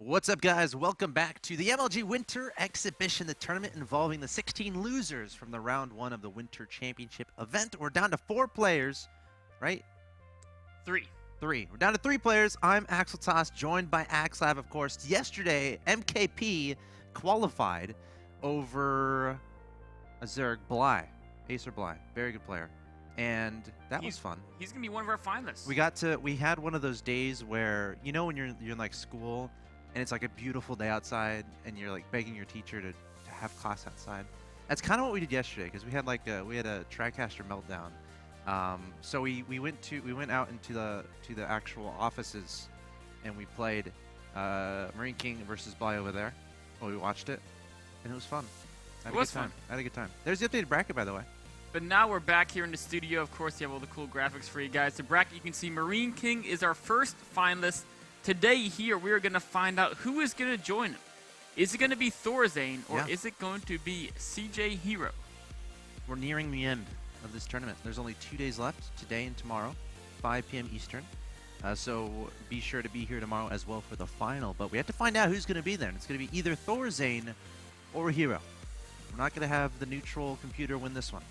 What's up, guys? Welcome back to the MLG Winter Exhibition, the tournament involving the 16 losers from the round 1 of the Winter Championship event. We're down to 4 players, right? 3. We're down to 3 players. I'm axeltoss, joined by axslav, of course. Yesterday, MKP qualified over Acer Bly, very good player. And that was fun. He's gonna be one of our finalists. We had one of those days where, you know, when you're in like school and it's like a beautiful day outside and you're like begging your teacher to have class outside. That's kind of what we did yesterday, because we had a TriCaster meltdown. So we went out into the actual offices and we played Marine King versus Bly over there. Well, we watched it and it was fun. I had a good time. There's the updated bracket, by the way. But now we're back here in the studio. Of course, you have all the cool graphics for you guys. The bracket, you can see Marine King is our first finalist. Today here, we're going to find out who is going to join him. Is it going to be Thorzain, or is it going to be CJ herO? We're nearing the end of this tournament. There's only 2 days left, today and tomorrow, 5 p.m. Eastern. So be sure to be here tomorrow as well for the final. But we have to find out who's going to be there. And it's going to be either Thorzain or herO. We're not going to have the neutral computer win this one.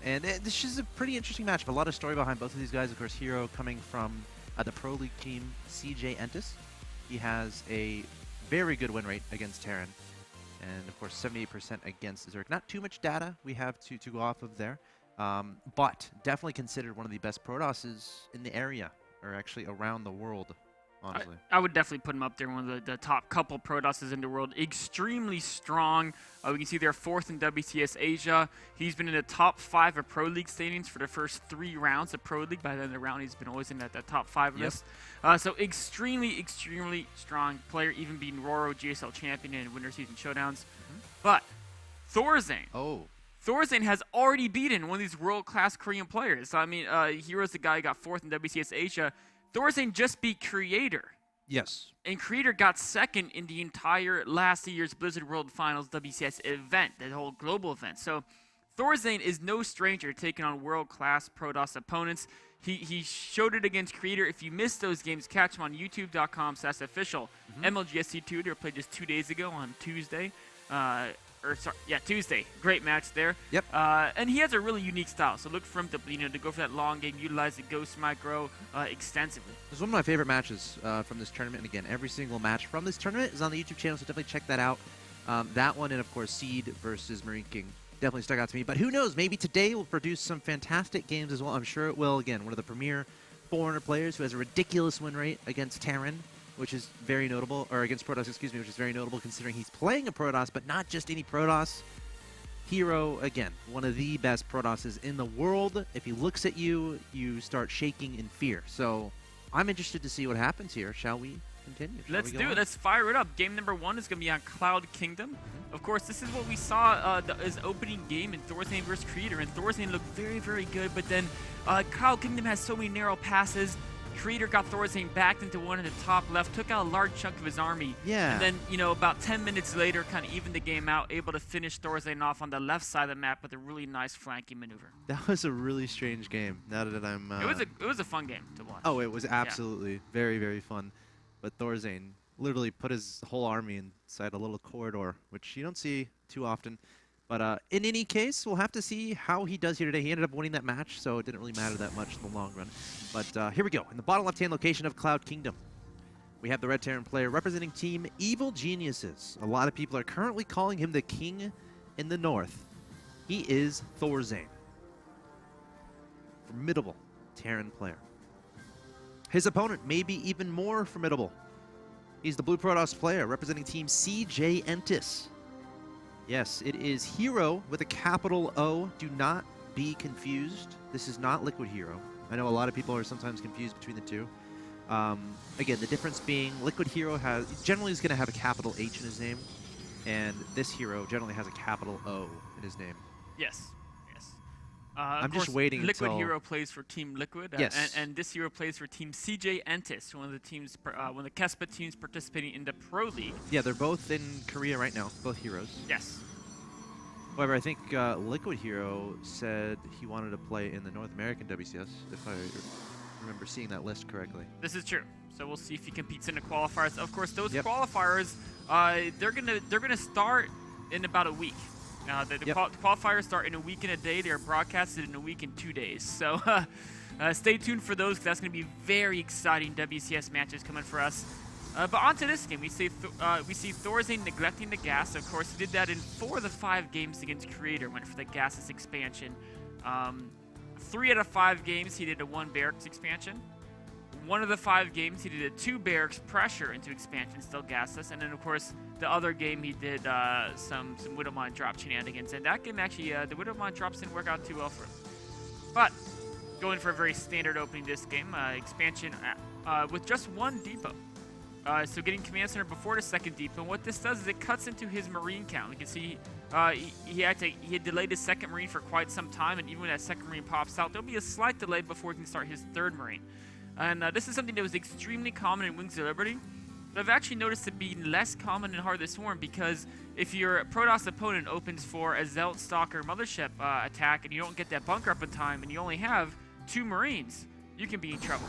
This is a pretty interesting matchup. A lot of story behind both of these guys. Of course, herO coming from the Pro League team, CJ. He has a very good win rate against Terran. And, of course, 78% against Zerg. Not too much data we have to go off of there. But definitely considered one of the best Protosses in the area, or actually around the world, honestly. I would definitely put him up there, one of the top couple Protosses in the world. Extremely strong. We can see they're 4th in WCS Asia. He's been in the top 5 of Pro League standings for the first 3 rounds of Pro League. By the end of the round, he's been always in that top 5 list. So extremely strong player, even beating herO GSL champion in Winter Season Showdowns. But Thorzain. Thorzain has already beaten one of these world-class Korean players. So, I mean, herO's the guy who got 4th in WCS Asia. Thorzain just beat Creator. Yes. And Creator got 2nd in the entire last year's Blizzard World Finals WCS event, the whole global event. So Thorzain is no stranger to taking on world-class Protoss opponents. He showed it against Creator. If you missed those games, catch him on youtube.com/official. MLGSC2, they were played just 2 days ago on Tuesday. Tuesday. Great match there. Yep. And he has a really unique style. So look for him to go for that long game, utilize the Ghost Micro extensively. This is one of my favorite matches from this tournament. And again, every single match from this tournament is on the YouTube channel, so definitely check that out. That one, and of course, Seed versus Marine King definitely stuck out to me. But who knows? Maybe today will produce some fantastic games as well. I'm sure it will. Again, one of the premier foreigner players who has a ridiculous win rate against Terran, which is very notable, or against Protoss, excuse me, which is very notable considering he's playing a Protoss, but not just any Protoss. herO, again, one of the best Protosses in the world. If he looks at you, you start shaking in fear. So I'm interested to see what happens here. Shall we continue? Let's do it. Let's fire it up. Game number 1 is going to be on Cloud Kingdom. Of course, this is what we saw his opening game in Thorzain versus Creator, and Thorzain looked very good, but then Cloud Kingdom has so many narrow passes. Creator got Thorzain backed into one in the top left, took out a large chunk of his army. Yeah. And then, about 10 minutes later, kind of evened the game out, able to finish Thorzain off on the left side of the map with a really nice flanking maneuver. That was a really strange game, now that I'm... It was a fun game to watch. Oh, it was absolutely very fun. But Thorzain literally put his whole army inside a little corridor, which you don't see too often. But in any case, we'll have to see how he does here today. He ended up winning that match, so it didn't really matter that much in the long run. But here we go. In the bottom left-hand location of Cloud Kingdom, we have the Red Terran player representing Team Evil Geniuses. A lot of people are currently calling him the King in the North. He is Thorzain. Formidable Terran player. His opponent may be even more formidable. He's the Blue Protoss player representing Team CJ. Yes, it is herO with a capital O. Do not be confused. This is not Liquid herO. I know a lot of people are sometimes confused between the two. Again, the difference being Liquid herO generally is going to have a capital H in his name, and this herO generally has a capital O in his name. Yes. I'm just waiting Liquid until... herO plays for Team Liquid, yes. and this herO plays for Team CJ, one of the teams, one of the KeSPA teams participating in the Pro League. Yeah, they're both in Korea right now, both herOs. Yes. However, I think Liquid herO said he wanted to play in the North American WCS, if remember seeing that list correctly. This is true. So we'll see if he competes in the qualifiers. Of course, those Yep. qualifiers, they're gonna start in about a week. The qualifiers start in a week and a day. They're broadcasted in a week and 2 days. So stay tuned for those, 'cause that's going to be very exciting WCS matches coming for us. But on to this game, we see Thorzain neglecting the gas. Of course, he did that in 4 of the 5 games against Creator, went for the gasless expansion. 3 out of 5 games, he did a 1 barracks expansion. 1 of the 5 games, he did a 2 barracks pressure into expansion, still gasless. And then, of course, the other game, he did some Widowmine drop shenanigans. And that game, actually, the Widowmine drops didn't work out too well for him. But going for a very standard opening this game, expansion with just 1 depot. So getting command center before the 2nd depot. And what this does is it cuts into his marine count. You can see he had delayed his 2nd marine for quite some time, and even when that 2nd marine pops out, there'll be a slight delay before he can start his 3rd marine. And this is something that was extremely common in Wings of Liberty, but I've actually noticed it being less common in Heart of the Swarm, because if your Protoss opponent opens for a Zealot Stalker Mothership attack and you don't get that bunker up in time and you only have 2 marines, you can be in trouble.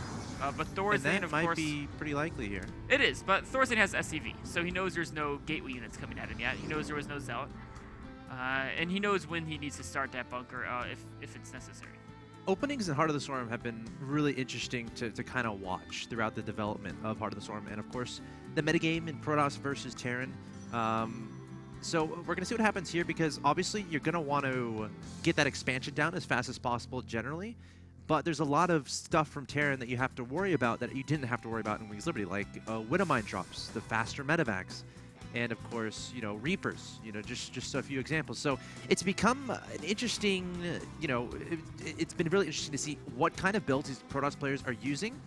But Thorzain, of course, might be pretty likely here. It is, but Thorzain has SCV, so he knows there's no gateway units coming at him yet. He knows there was no Zealot. And he knows when he needs to start that bunker if it's necessary. Openings in Heart of the Swarm have been really interesting to kind of watch throughout the development of Heart of the Swarm, and of course the metagame in Protoss versus Terran. So we're going to see what happens here, because obviously you're going to want to get that expansion down as fast as possible generally, but there's a lot of stuff from Terran that you have to worry about that you didn't have to worry about in Wings of Liberty, like Widowmine drops, the faster medevacs, and of course, you know, Reapers, you know, just a few examples. So it's become an interesting, you know, it's been really interesting to see what kind of builds these Protoss players are using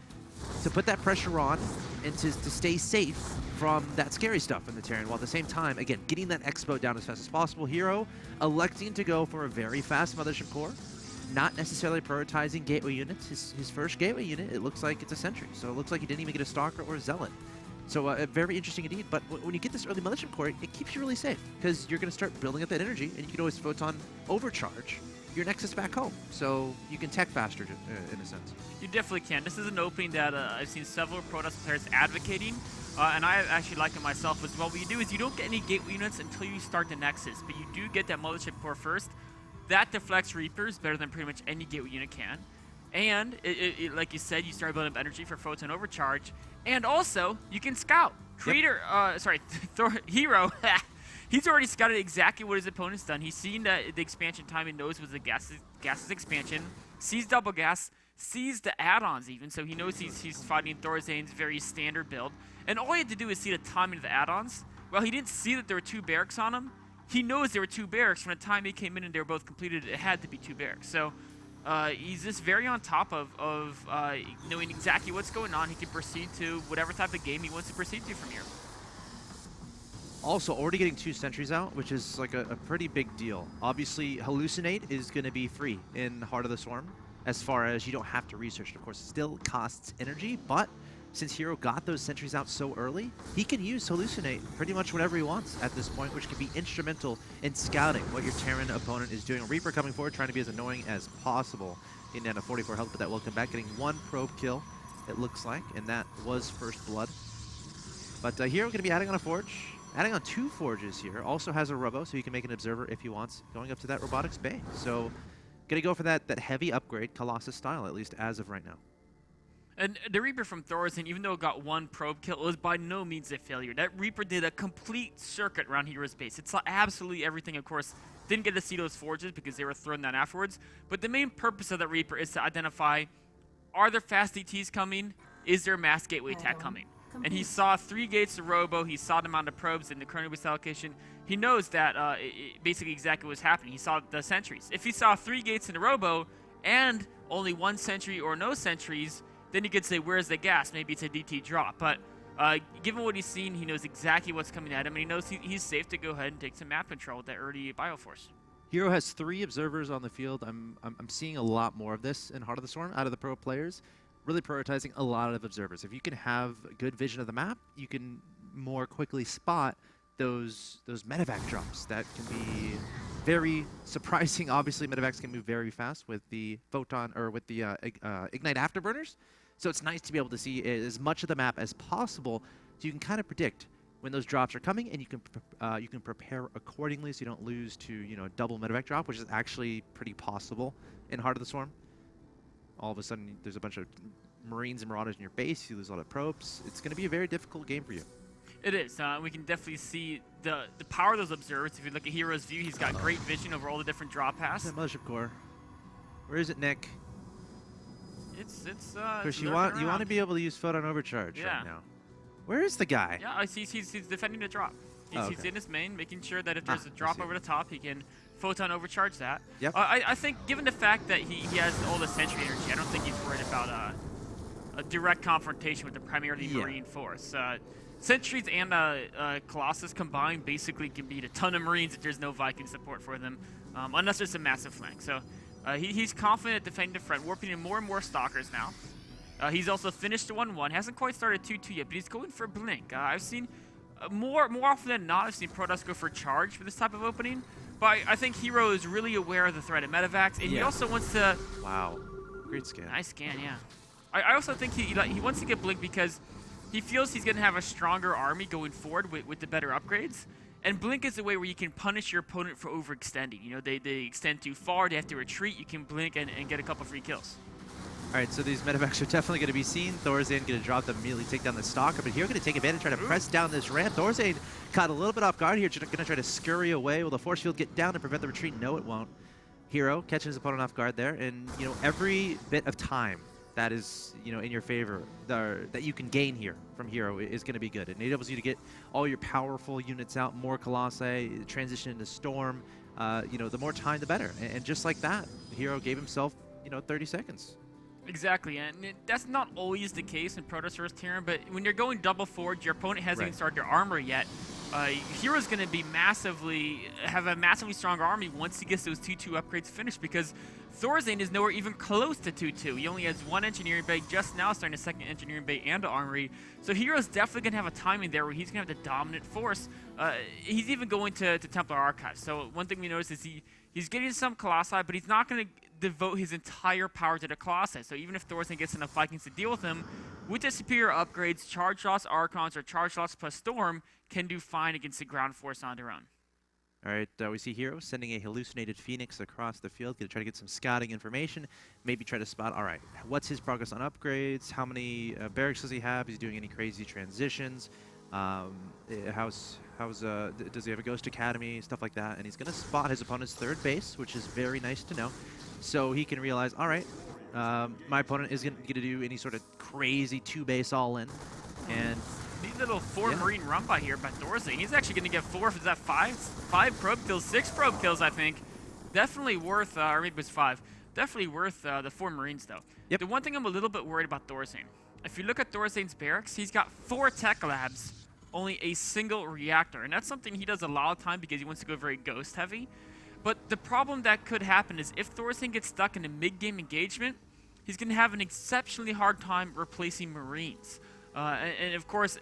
to put that pressure on and to stay safe from that scary stuff in the Terran, while at the same time, again, getting that expo down as fast as possible. herO electing to go for a very fast Mothership Core, not necessarily prioritizing gateway units. His first gateway unit, it looks like it's a Sentry, so it looks like he didn't even get a Stalker or a Zealot. So very interesting indeed, but when you get this early Mothership Core, it keeps you really safe, because you're going to start building up that energy, and you can always Photon overcharge your Nexus back home, so you can tech faster in a sense. You definitely can. This is an opening that I've seen several Protoss players advocating, and I actually like it myself as well. What you do is you don't get any gateway units until you start the Nexus, but you do get that Mothership Core first. That deflects Reapers better than pretty much any gateway unit can. And, like you said, you start building up energy for Photon Overcharge. And also, you can scout. Creator, herO, he's already scouted exactly what his opponent's done. He's seen the expansion time, he knows it was a gases expansion, sees double gas, sees the add-ons even, so he knows he's fighting Thorzain's very standard build. And all he had to do is see the timing of the add-ons. Well, he didn't see that there were 2 barracks on him. He knows there were 2 barracks. From the time he came in and they were both completed, it had to be 2 barracks. So he's just very on top of knowing exactly what's going on. He can proceed to whatever type of game he wants to proceed to from here. Also, already getting 2 sentries out, which is like a pretty big deal. Obviously, Hallucinate is going to be free in Heart of the Swarm, as far as you don't have to research it. Of course, it still costs energy, but since herO got those sentries out so early, he can use Hallucinate pretty much whenever he wants at this point, which can be instrumental in scouting what your Terran opponent is doing. Reaper coming forward, trying to be as annoying as possible. Getting down to 44 health, but that will come back, getting 1 probe kill, it looks like, and that was first blood. But herO going to be adding on a Forge, adding on 2 Forges here. Also has a Robo, so he can make an Observer if he wants, going up to that Robotics Bay. So, going to go for that heavy upgrade, Colossus style, at least as of right now. And the Reaper from Thorzain, even though it got 1 probe kill, it was by no means a failure. That Reaper did a complete circuit around herO's base. It saw absolutely everything, of course. Didn't get to see those Forges because they were thrown down afterwards. But the main purpose of that Reaper is to identify, are there fast DTs coming? Is there a mass gateway attack coming? And he saw 3 gates of Robo, he saw the amount of probes in the current base allocation. He knows that basically exactly what's happening. He saw the sentries. If he saw 3 gates in the Robo and only 1 sentry or no sentries, then you could say, where's the gas? Maybe it's a DT drop. But given what he's seen, he knows exactly what's coming at him, and he knows he's safe to go ahead and take some map control with that early Bioforce. herO has 3 observers on the field. I'm seeing a lot more of this in Heart of the Swarm out of the pro players. Really prioritizing a lot of observers. If you can have good vision of the map, you can more quickly spot those medevac drops that can be very surprising. Obviously, medevacs can move very fast with the Photon or with the Ignite Afterburners. So it's nice to be able to see as much of the map as possible, so you can kind of predict when those drops are coming, and you can prepare accordingly, so you don't lose to a double medevac drop, which is actually pretty possible in Heart of the Swarm. All of a sudden, there's a bunch of Marines and Marauders in your base. You lose a lot of probes. It's going to be a very difficult game for you. It is. We can definitely see the power of those observers. If you look at herO's view, he's got great vision over all the different drop paths. That Mothership Core. Where is it, Nick? It's Because you want to be able to use Photon Overcharge right now. Where is the guy? Yeah, he's defending the drop. He's in his main, making sure that if there's a drop over the top, he can Photon Overcharge that. Yep. I think, given the fact that he has all the Sentry energy, I don't think he's worried about a direct confrontation with the primarily Marine force. Sentries and Colossus combined basically can beat a ton of Marines if there's no Viking support for them, unless there's a massive flank. So he's confident defending the front, warping in more and more Stalkers now. He's also finished 1-1, hasn't quite started 2-2 yet, but he's going for a blink. I've seen more often than not, I've seen Protoss go for charge for this type of opening, but I think herO is really aware of the threat of medevacs, and he also wants to... Wow, great scan. Nice scan, yeah. I also think he wants to get blink because he feels he's going to have a stronger army going forward with the better upgrades. And blink is a way where you can punish your opponent for overextending. They extend too far, they have to retreat, you can blink and get a couple free kills. Alright, so these medevacs are definitely going to be seen. Thorzain going to drop them, immediately take down the Stalker, but here going to take advantage, try to press down this ramp. Thorzain caught a little bit off guard here, going to try to scurry away. Will the force field get down and prevent the retreat? No, it won't. herO catching his opponent off guard there, and every bit of time that is in your favor, that you can gain here from herO is going to be good. It enables you to get all your powerful units out, more Colossi, transition into Storm. The more time, the better. And just like that, herO gave himself 30 seconds. Exactly, and that's not always the case in Protoss vs. Terran, but when you're going double forward, your opponent hasn't even started their armor yet. herO's going to be have a massively strong army once he gets those 2-2 upgrades finished, because Thorzain is nowhere even close to 2-2. He only has one engineering bay, just now starting a second engineering bay and an armory. So herO's definitely going to have a timing there where he's going to have the dominant force. He's even going to Templar Archives. So one thing we notice is he's getting some Colossi, but he's not going to devote his entire power to the Colossi. So even if Thorzain gets enough Vikings to deal with him, with the superior upgrades, Charge Loss Archons or Charge Loss plus Storm can do fine against the ground force on their own. All right, we see herO sending a hallucinated Phoenix across the field, going to try to get some scouting information, maybe try to spot, all right, what's his progress on upgrades, how many barracks does he have, is he doing any crazy transitions, does he have a Ghost Academy, stuff like that, and he's going to spot his opponent's third base, which is very nice to know, so he can realize, all right, my opponent isn't going to do any sort of crazy 2-base all-in, and... Neat little 4 Marine run by here by Thorzain. He's actually going to get 4, is that 5 probe kills, 6 probe kills, I think. Definitely worth, or maybe it was 5. Definitely worth the 4 Marines, though. Yep. The one thing I'm a little bit worried about Thorzain, if you look at Thorzain's barracks, he's got 4 tech labs, only a single reactor. And that's something he does a lot of time because he wants to go very ghost heavy. But the problem that could happen is if Thorzain gets stuck in a mid-game engagement, he's going to have an exceptionally hard time replacing Marines. And of course,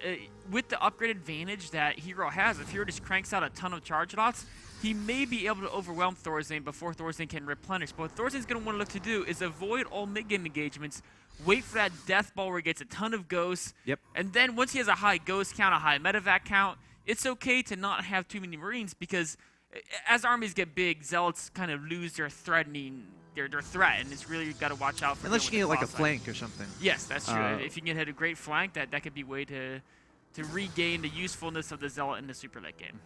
with the upgrade advantage that herO has, if herO just cranks out a ton of charge lots, he may be able to overwhelm Thorzain before Thorzain can replenish. But what Thorzain's going to want to look to do is avoid all mid-game engagements, wait for that death ball where he gets a ton of ghosts, and then once he has a high ghost count, a high medevac count, it's okay to not have too many Marines, because as armies get big, Zealots kind of lose their threat, and it's really got to watch out for. Unless you can get like a flank or something. Yes, that's true. If you can hit a great flank, that could be a way to regain the usefulness of the Zealot in the super late game.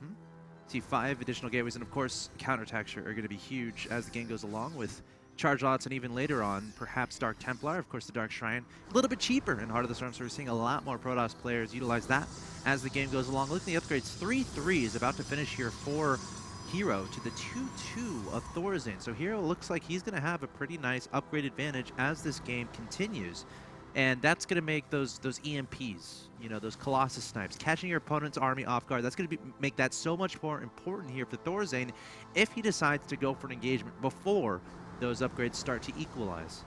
See 5 additional gateways, and of course counterattacks are going to be huge as the game goes along, with Charge Lots, and even later on, perhaps Dark Templar, of course the Dark Shrine, a little bit cheaper in Heart of the Storm, so we're seeing a lot more Protoss players utilize that as the game goes along. Look at the upgrades, 3-3 is about to finish here for herO to the 2-2 of Thorzain. So herO looks like he's going to have a pretty nice upgrade advantage as this game continues. And that's going to make those EMPs, those Colossus snipes, catching your opponent's army off guard, that's going to make that so much more important here for Thorzain if he decides to go for an engagement before those upgrades start to equalize.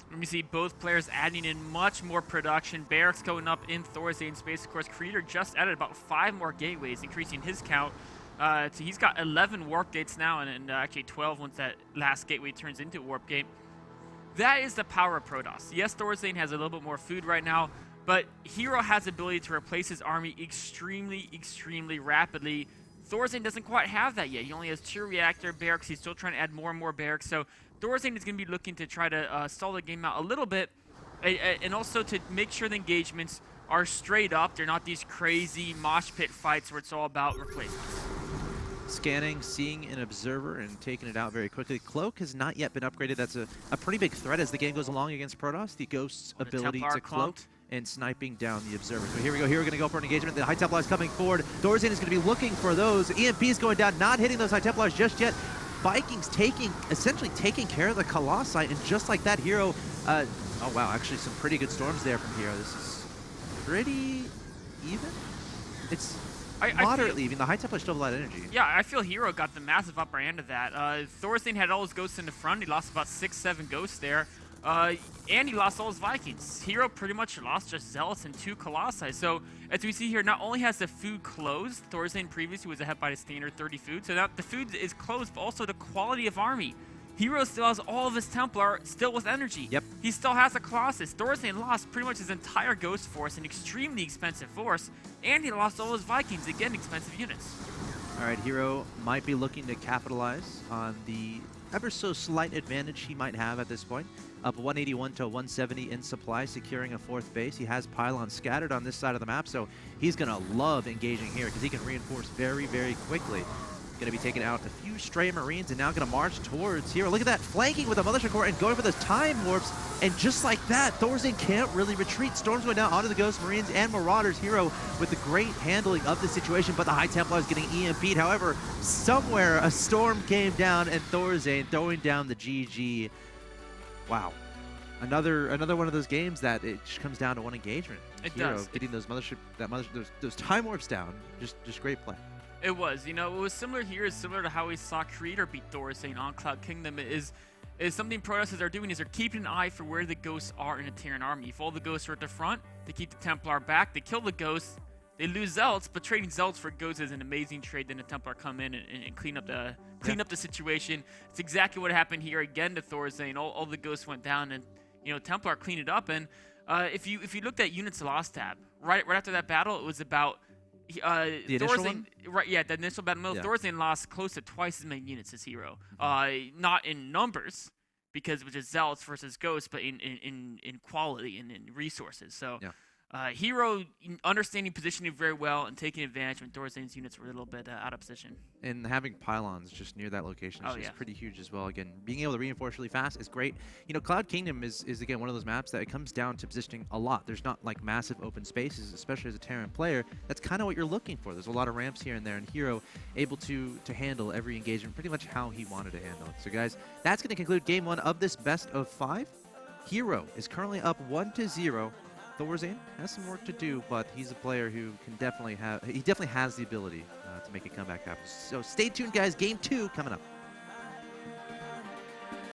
Let me see both players adding in much more production. Barracks going up in Thorzain's space. Of course, Creator just added about 5 more gateways, increasing his count. So he's got 11 warp gates now, and actually 12 once that last gateway turns into a warp gate. That is the power of Protoss. Yes, Thorzain has a little bit more food right now, but herO has the ability to replace his army extremely rapidly. Thorzain doesn't quite have that yet. He only has 2 reactor barracks. He's still trying to add more and more barracks. So Thorzain is going to be looking to try to stall the game out a little bit, and also to make sure the engagements are straight up. They're not these crazy mosh pit fights where it's all about replacements. Scanning, seeing an observer, and taking it out very quickly. Cloak has not yet been upgraded. That's a pretty big threat as the game goes along against Protoss. The Ghost's ability to cloak and sniping down the observer. So here we go. Here we're going to go for an engagement. The High Templar is coming forward. Thorzain is going to be looking for those. EMP is going down, not hitting those High Templars just yet. Vikings essentially taking care of the Colossi, and just like that, herO. Oh wow, actually some pretty good storms there from herO. This is pretty even. It's moderately even. The High Templar still have a lot of energy. Yeah, I feel herO got the massive upper hand of that. Thorzain had all his ghosts in the front. He lost about 6-7 ghosts there. And he lost all his Vikings. herO pretty much lost just Zealots and 2 Colossi. So, as we see here, not only has the food closed, Thorzain previously was ahead by the standard 30 food, so now the food is closed, but also the quality of army. herO still has all of his Templar still with energy. Yep. He still has a Colossus. Thorzain lost pretty much his entire Ghost force, an extremely expensive force, and he lost all his Vikings, again, expensive units. All right, herO might be looking to capitalize on the ever so slight advantage he might have at this point. Up 181 to 170 in supply, securing a 4th base. He has pylons scattered on this side of the map, so he's going to love engaging here because he can reinforce very quickly. Going to be taking out a few stray Marines and now going to march towards herO. Look at that, flanking with a Militia Corps and going for those time warps. And just like that, Thorzain can't really retreat. Storms going down onto the Ghost Marines and Marauders. herO with the great handling of the situation, but the High Templar is getting EMP'd. However, somewhere a storm came down and Thorzain throwing down the GG. Wow. Another one of those games that it just comes down to one engagement. It herO does. getting those those time warps down. Just great play. It was, you know, it was similar here. Is similar to how we saw Creator beat Thorzain on Cloud Kingdom. Is something Protosses are doing is they're keeping an eye for where the ghosts are in a Terran army. If all the ghosts are at the front, they keep the Templar back. They kill the ghosts. They lose Zealots, but trading Zealots for ghosts is an amazing trade. Then the Templar come in and clean up the situation. It's exactly what happened here again to Thorzain. All the ghosts went down, and you know Templar cleaned it up. And if you looked at units lost tab right after that battle, it was about. The initial one? Right, yeah, the initial battle. Yeah. Thorzain lost close to twice as many units as herO. Not in numbers, because it was just Zealots versus Ghosts, but in quality and in resources. So herO understanding positioning very well and taking advantage when Thorzain's units were a little bit out of position. And having pylons just near that location is just pretty huge as well. Again, being able to reinforce really fast is great. You know, Cloud Kingdom is again one of those maps that it comes down to positioning a lot. There's not like massive open spaces, especially as a Terran player. That's kind of what you're looking for. There's a lot of ramps here and there, and herO able to handle every engagement pretty much how he wanted to handle it. So guys, that's going to conclude game 1 of this best of 5. herO is currently up 1-0. Thorzain has some work to do, but he's a player who can definitely has the ability to make a comeback happen. So stay tuned, guys. Game 2 coming up.